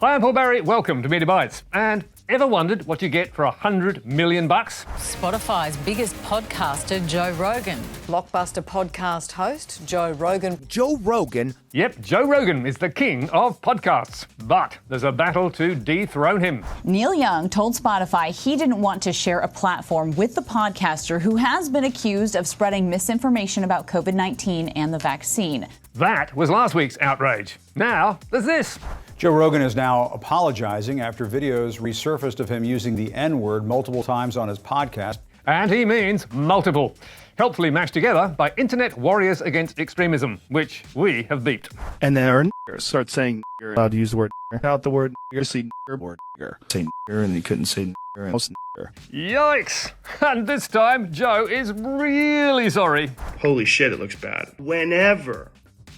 Hi, I'm Paul Barry. Welcome to Media Bites. And ever wondered what you get for $100 million? Spotify's biggest podcaster, Joe Rogan. Blockbuster podcast host, Joe Rogan. Joe Rogan? Yep, Joe Rogan is the king of podcasts. But there's a battle to dethrone him. Neil Young told Spotify he didn't want to share a platform with the podcaster who has been accused of spreading misinformation about COVID-19 and the vaccine. That was last week's outrage. Now, there's this. Joe Rogan is now apologizing after videos resurfaced of him using the N-word multiple times on his podcast. And he means multiple. Helpfully mashed together by internet warriors against extremism, which we have beeped. And then our niggers start saying nigger, allowed to use the word nigger. Out the word nigger, say nigger, word nigger. Say nigger, and he couldn't say nigger, and was nigger. Yikes! And this time, Joe is really sorry. Holy shit, it looks bad. Whenever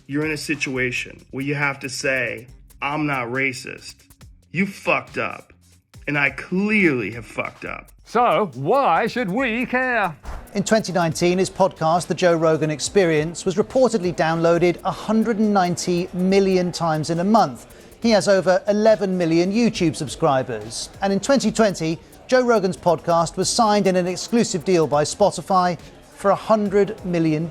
you're in a situation where you have to say, I'm not racist, you fucked up. And I clearly have fucked up. So, why should we care? In 2019, his podcast, The Joe Rogan Experience, was reportedly downloaded 190 million times in a month. He has over 11 million YouTube subscribers. And in 2020, Joe Rogan's podcast was signed in an exclusive deal by Spotify for $100 million.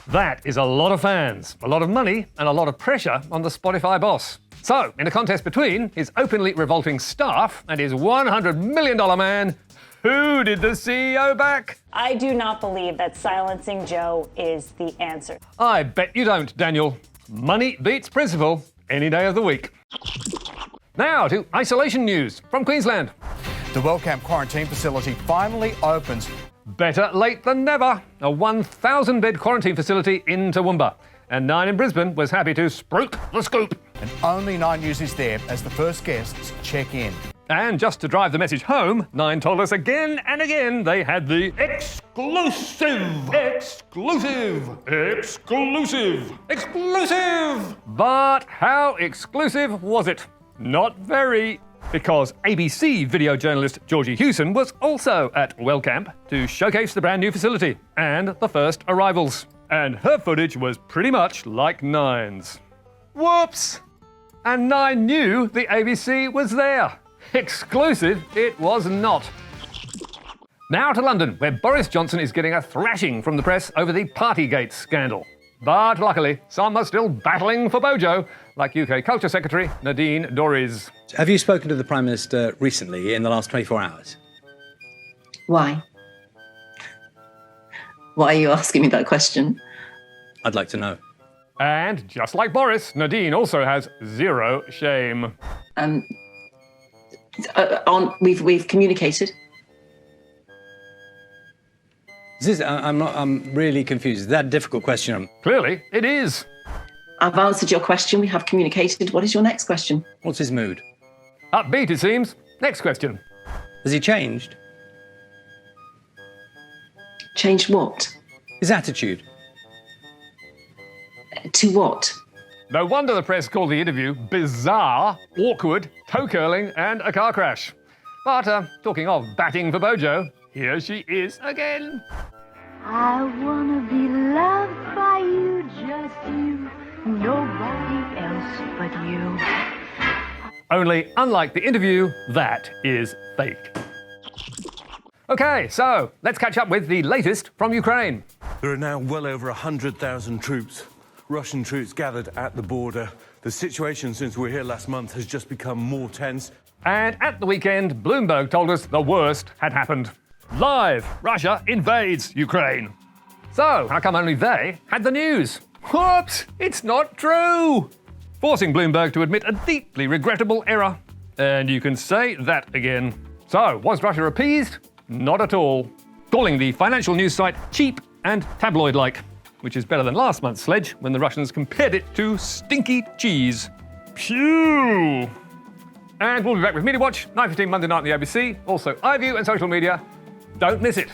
That is a lot of fans, a lot of money, and a lot of pressure on the Spotify boss. So, in a contest between his openly revolting staff and his $100 million man, who did the CEO back? I do not believe that silencing Joe is the answer. I bet you don't, Daniel. Money beats principle any day of the week. Now to isolation news from Queensland. The Wellcamp quarantine facility finally opens. Better late than never. A 1,000-bed quarantine facility in Toowoomba. And Nine in Brisbane was happy to spruik the scoop. And only Nine News is there as the first guests check in. And just to drive the message home, Nine told us again and again they had the exclusive. But how exclusive was it? Not very. Because ABC video journalist Georgie Hewson was also at Wellcamp to showcase the brand new facility and the first arrivals. And her footage was pretty much like Nine's. Whoops! And Nine knew the ABC was there. Exclusive it was not. Now to London, where Boris Johnson is getting a thrashing from the press over the Partygate scandal. But luckily, some are still battling for Bojo, like UK Culture Secretary Nadine Dorries. Have you spoken to the Prime Minister recently, in the last 24 hours? Why? Why are you asking me that question? I'd like to know. And just like Boris, Nadine also has zero shame. We've communicated. I'm really confused. Is that a difficult question? Clearly, it is. I've answered your question. We have communicated. What is your next question? What's his mood? Upbeat, it seems. Next question. Has he changed? Changed what? His attitude. To what? No wonder the press called the interview bizarre, awkward, toe curling, and a car crash. But talking of batting for Bojo, here she is again. I wanna be loved by you, just you, nobody else but you. Only, unlike the interview, that is fake. Okay, so let's catch up with the latest from Ukraine. There are now well over 100,000 troops, Russian troops gathered at the border. The situation since we were here last month has just become more tense. And at the weekend, Bloomberg told us the worst had happened. Live, Russia invades Ukraine. So, how come only they had the news? Whoops, it's not true! Forcing Bloomberg to admit a deeply regrettable error. And you can say that again. So, was Russia appeased? Not at all. Calling the financial news site cheap and tabloid-like, which is better than last month's sledge when the Russians compared it to stinky cheese. Phew! And we'll be back with Media Watch, 9:15 Monday night on the ABC, also iView and social media. Don't miss it.